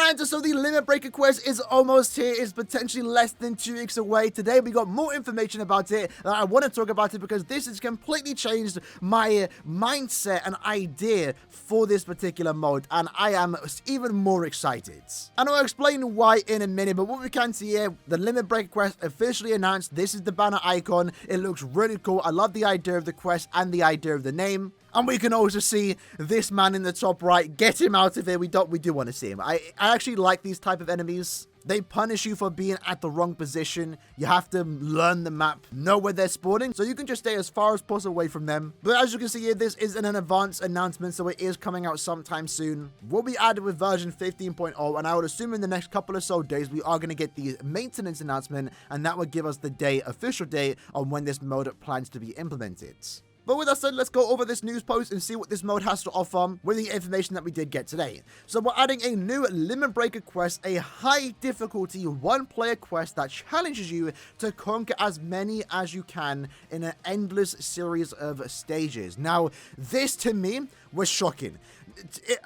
And so the Limit Breaker quest is almost here. It's potentially less than 2 weeks away. Today we got more information about it. I want to talk about it because this has completely changed my mindset and idea for this particular mode, and I am even more excited. And I'll explain why in a minute, but what we can see here, the Limit Breaker quest officially announced. This is the banner icon. It looks really cool. I love the idea of the quest and the idea of the name. And we can also see this man in the top right. Get him out of here. We do want to see him. I actually like these type of enemies. They punish you for being at the wrong position. You have to learn the map, know where they're spawning, so you can just stay as far as possible away from them. But as you can see here, this isn't an advanced announcement, so it is coming out sometime soon. Will be added with version 15.0, and I would assume in the next couple of days, we are going to get the maintenance announcement, and that would give us the official date on when this mode plans to be implemented. But with that said, let's go over this news post and see what this mode has to offer with the information that we did get today. So we're adding a new Limit Breaker quest, a high difficulty one-player quest that challenges you to conquer as many as you can in an endless series of stages. Now, this to me was shocking.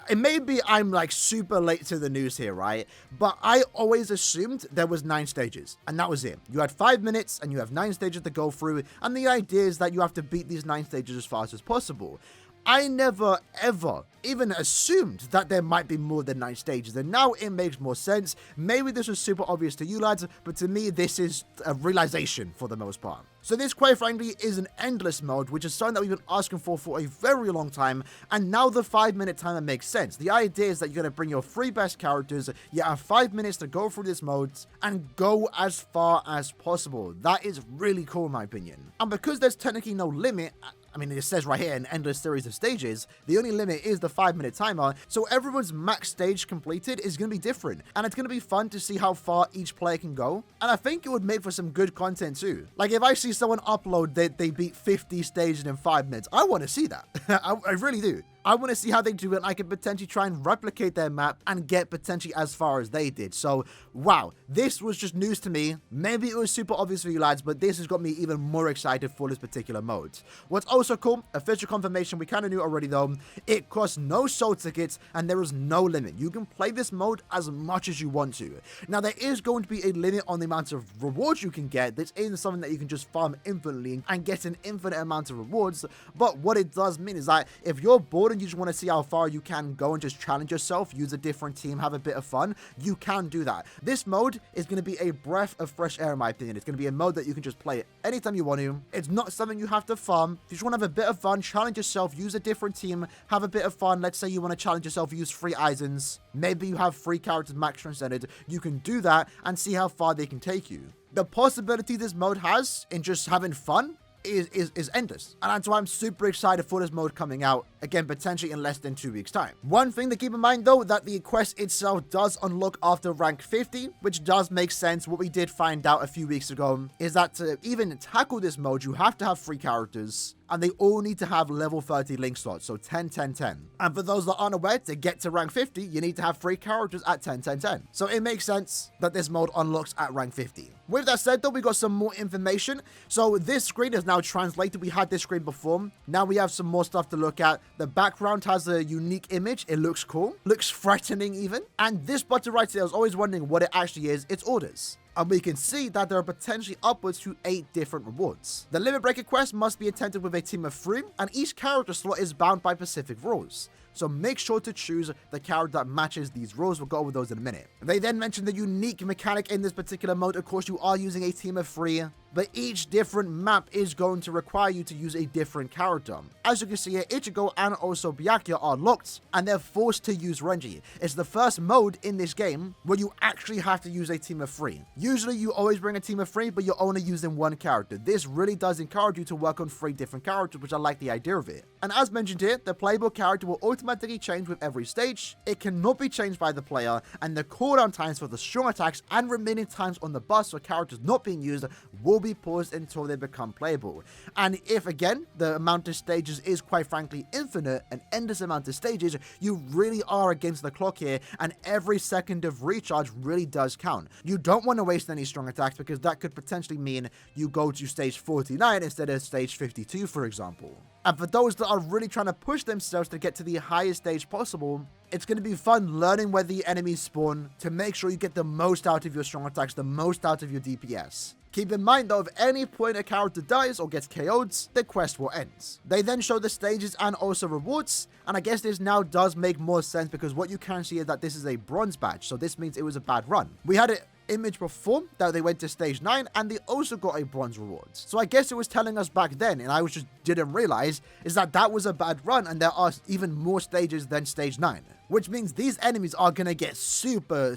It may be I'm like super late to the news here, right? But I always assumed there was 9 stages, and that was it. You had 5 minutes and you have 9 stages to go through, and the idea is that you have to beat these 9 stages as fast as possible. I never, ever even assumed that there might be more than 9 stages, and now it makes more sense. Maybe this was super obvious to you lads, but to me, this is a realization for the most part. So this, quite frankly, is an endless mode, which is something that we've been asking for a very long time, and now the 5-minute timer makes sense. The idea is that you're going to bring your 3 best characters, you have 5 minutes to go through this mode, and go as far as possible. That is really cool in my opinion. And because there's technically no limit, I mean, it says right here, an endless series of stages, the only limit is the 5-minute timer, so everyone's max stage completed is going to be different, and it's going to be fun to see how far each player can go, and I think it would make for some good content too. Like, if I see someone upload that they beat 50 stages in 5 minutes, I want to see that. I really do. I want to see how they do it, and I could potentially try and replicate their map and get potentially as far as they did. So, wow, this was just news to me. Maybe it was super obvious for you lads, but this has got me even more excited for this particular mode. What's also cool, official confirmation, we kind of knew already though, it costs no soul tickets and there is no limit. You can play this mode as much as you want to. Now, there is going to be a limit on the amount of rewards you can get. This isn't something that you can just farm infinitely and get an infinite amount of rewards, but what it does mean is that if you're bored and you just want to see how far you can go and just challenge yourself, use a different team, have a bit of fun, you can do that. This mode is going to be a breath of fresh air in my opinion. It's going to be a mode that you can just play anytime you want to. It's not something you have to farm. If you just want to have a bit of fun, challenge yourself, use a different team, have a bit of fun. Let's say you want to challenge yourself, use 3 Eisens. Maybe you have 3 characters max transcended. You can do that and see how far they can take you. The possibility this mode has in just having fun is endless, and that's why I'm super excited for this mode coming out, again, potentially in less than 2 weeks time. One thing to keep in mind though, that the quest itself does unlock after rank 50, which does make sense. What we did find out a few weeks ago is that to even tackle this mode, you have to have 3 characters, and they all need to have level 30 link slots, so 10, 10, 10. And for those that aren't aware, to get to rank 50, you need to have 3 characters at 10, 10, 10. So it makes sense that this mode unlocks at rank 50. With that said though, we got some more information. So this screen is now translated. We had this screen before. Now we have some more stuff to look at. The background has a unique image. It looks cool, looks threatening even. And this button right here, I was always wondering what it actually is. It's orders. And we can see that there are potentially upwards to 8 different rewards. The Limit Breaker quest must be attempted with a team of 3, and each character slot is bound by specific rules. So make sure to choose the character that matches these rules. We'll go over those in a minute. They then mentioned the unique mechanic in this particular mode. Of course, you are using a team of 3, but each different map is going to require you to use a different character. As you can see here, Ichigo and also Byakuya are locked, and they're forced to use Renji. It's the first mode in this game where you actually have to use a team of 3. Usually, you always bring a team of 3, but you're only using 1 character. This really does encourage you to work on 3 different characters, which I like the idea of it. And as mentioned here, the playable character will automatically change with every stage. It cannot be changed by the player, and the cooldown times for the strong attacks and remaining times on the bus for characters not being used will be paused until they become playable. And if, again, the amount of stages is quite frankly infinite, an endless amount of stages, you really are against the clock here, and every second of recharge really does count. You don't want to waste any strong attacks, because that could potentially mean you go to stage 49 instead of stage 52, for example. And for those that are really trying to push themselves to get to the highest stage possible, It's going to be fun learning where the enemies spawn to make sure you get the most out of your strong attacks, the most out of your DPS. Keep in mind though, if any point a character dies or gets KO'd, the quest will end. They then show the stages and also rewards, and I guess this now does make more sense because what you can see is that this is a bronze badge, so this means it was a bad run. We had it image before that they went to stage 9 and they also got a bronze reward. So I guess it was telling us back then, and I just didn't realize, is that that was a bad run and there are even more stages than stage 9. Which means these enemies are going to get super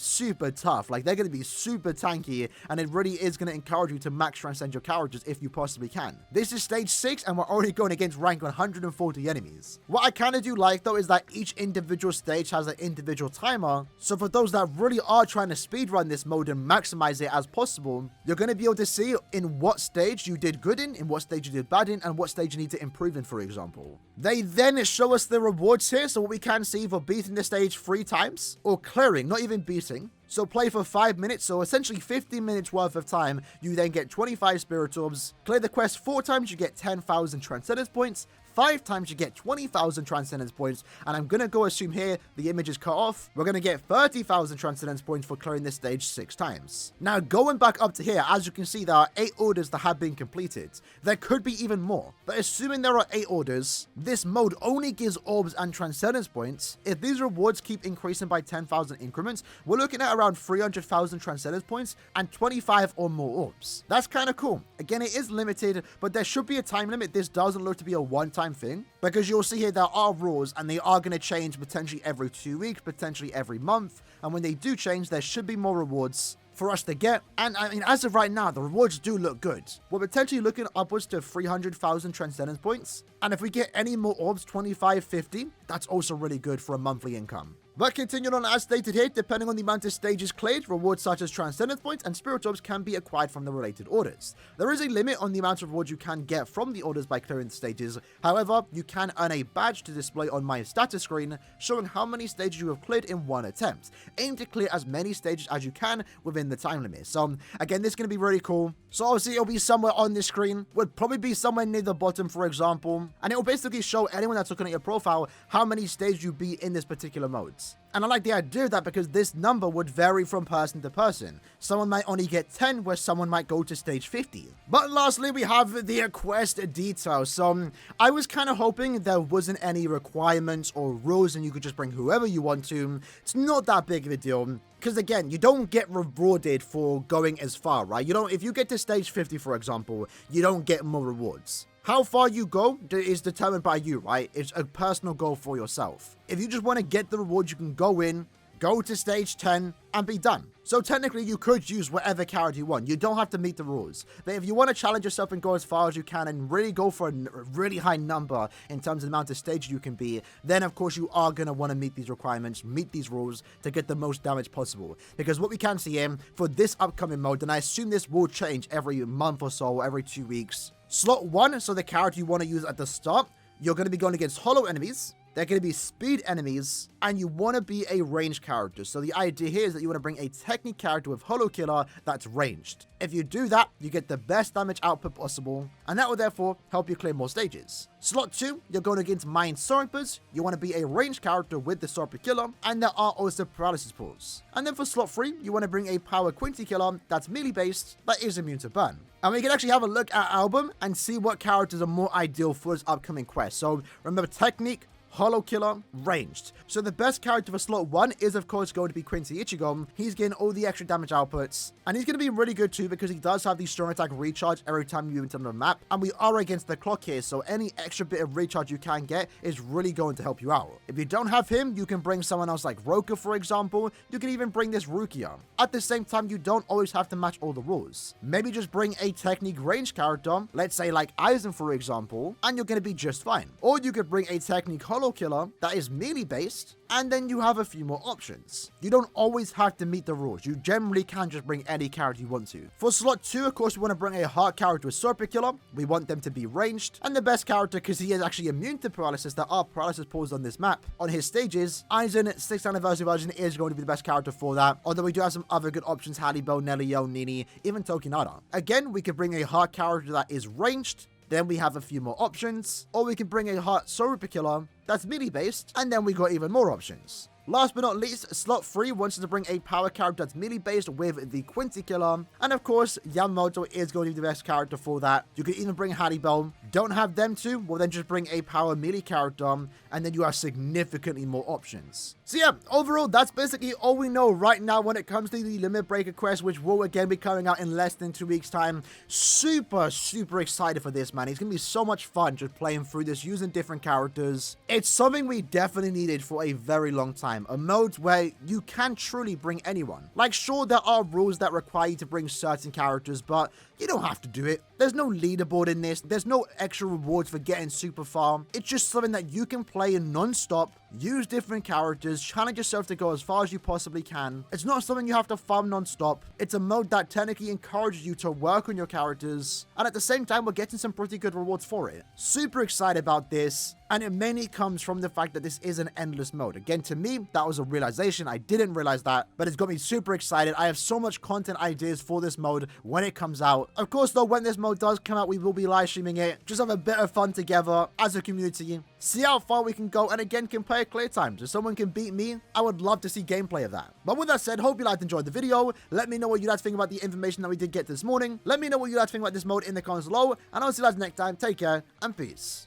tough. Like, they're going to be super tanky, and it really is going to encourage you to max transcend your characters if you possibly can. This is stage 6, and we're already going against rank 140 enemies. What I kind of do like, though, is that each individual stage has an individual timer. So for those that really are trying to speedrun this mode and maximize it as possible, you're going to be able to see in what stage you did good in what stage you did bad in, and what stage you need to improve in, for example. They then show us the rewards here, so what we can see for beating the stage 3 times, or clearing, not even beating. So play for 5 minutes, so essentially 15 minutes worth of time, you then get 25 spirit orbs. Clear the quest 4 times, you get 10,000 transcendence points. 5 times you get 20,000 transcendence points, and I'm gonna go assume here the image is cut off. We're gonna get 30,000 transcendence points for clearing this stage 6 times. Now going back up to here, as you can see, there are 8 orders that have been completed. There could be even more, but assuming there are 8 orders, this mode only gives orbs and transcendence points. If these rewards keep increasing by 10,000 increments, we're looking at around 300,000 transcendence points and 25 or more orbs. That's kind of cool. Again, it is limited, but there should be a time limit. This doesn't look to be a one-time thing, because you'll see here there are rules and they are going to change potentially every 2 weeks, potentially every month, and when they do change, there should be more rewards for us to get. And I mean, as of right now, the rewards do look good. We're potentially looking upwards to 300,000 transcendence points, and if we get any more orbs, 25, 50, that's also really good for a monthly income. But continuing on as stated here, depending on the amount of stages cleared, rewards such as transcendence points and spirit orbs can be acquired from the related orders. There is a limit on the amount of rewards you can get from the orders by clearing the stages. However, you can earn a badge to display on my status screen, showing how many stages you have cleared in one attempt. Aim to clear as many stages as you can within the time limit. So again, this is going to be really cool. So obviously it'll be somewhere on the screen, would probably be somewhere near the bottom, for example, and it will basically show anyone that's looking at your profile how many stages you beat in this particular mode. And I like the idea of that because this number would vary from person to person. Someone might only get 10, where someone might go to stage 50. But lastly, we have the quest details. So I was kind of hoping there wasn't any requirements or rules and you could just bring whoever you want to. It's not that big of a deal. Because again, you don't get rewarded for going as far, right? You don't, if you get to stage 50, for example, you don't get more rewards. How far you go is determined by you, right? It's a personal goal for yourself. If you just want to get the rewards, you can go in, go to stage 10, and be done. So technically, you could use whatever character you want. You don't have to meet the rules. But if you want to challenge yourself and go as far as you can and really go for a really high number in terms of the amount of stages you can be, then of course you are going to want to meet these requirements, meet these rules to get the most damage possible. Because what we can see here for this upcoming mode, and I assume this will change every month or so, every 2 weeks. Slot 1, so the character you want to use at the start, you're going to be going against hollow enemies. They're going to be speed enemies, and you want to be a ranged character. So the idea here is that you want to bring a technique character with Hollow Killer that's ranged. If you do that, you get the best damage output possible, and that will therefore help you clear more stages. Slot 2, you're going against Mind Sorpers. You want to be a ranged character with the Sorper Killer, and there are also Paralysis Pulls. And then for slot 3, you want to bring a Power Quincy Killer that's melee based, that is immune to burn. And we can actually have a look at album and see what characters are more ideal for this upcoming quest. So remember, technique, Hollow Killer, ranged. So the best character for slot 1 is of course going to be Quincy Ichigo. He's getting all the extra damage outputs, and he's going to be really good too because he does have the strong attack recharge every time you enter the map, and we are against the clock here, so any extra bit of recharge you can get is really going to help you out. If you don't have him, you can bring someone else like Roka, for example. You can even bring this Rukia. At the same time, you don't always have to match all the rules. Maybe just bring a technique range character, let's say like Aizen, for example, and you're going to be just fine. Or you could bring a technique Hollow Killer that is melee based, and then you have a few more options. You don't always have to meet the rules. You generally can just bring any character you want to. For slot 2, of course, we want to bring a heart character with Sorper Killer. We want them to be ranged, and the best character, because he is actually immune to paralysis, there are paralysis pulls on this map. On his stages, Aizen 6th anniversary version is going to be the best character for that, although we do have some other good options: Halibo, Nelio, Nini, even Tokinada. Again, we could bring a heart character that is ranged. Then we have a few more options, or we can bring a heart Sorper Killer that's melee based, and then we got even more options. Last but not least, slot 3 wants to bring a power character that's melee based with the Quincy Killer. And of course, Yamamoto is going to be the best character for that. You could even bring Haribel. Don't have them two? Well, then just bring a power melee character, and then you have significantly more options. So yeah, overall, that's basically all we know right now when it comes to the Limit Breaker quest, which will again be coming out in less than 2 weeks' time. Super excited for this, man. It's going to be so much fun just playing through this, using different characters. It's something we definitely needed for a very long time. A mode where you can truly bring anyone. Like, sure, there are rules that require you to bring certain characters, but you don't have to do it. There's no leaderboard in this. There's no extra rewards for getting super far. It's just something that you can play non-stop, use different characters, challenge yourself to go as far as you possibly can. It's not something you have to farm non-stop. It's a mode that technically encourages you to work on your characters, and at the same time, we're getting some pretty good rewards for it. Super excited about this, and it mainly comes from the fact that this is an endless mode. Again, to me, that was a realization. I didn't realize that, but it's got me super excited. I have so much content ideas for this mode when it comes out. Of course, though, when this mode does come out, we will be live streaming it. Just have a bit of fun together as a community. See how far we can go, and again, can play at clear times. If someone can beat me, I would love to see gameplay of that. But with that said, hope you guys enjoyed the video. Let me know what you guys think about the information that we did get this morning. Let me know what you guys think about this mode in the comments below, and I'll see you guys next time. Take care, and peace.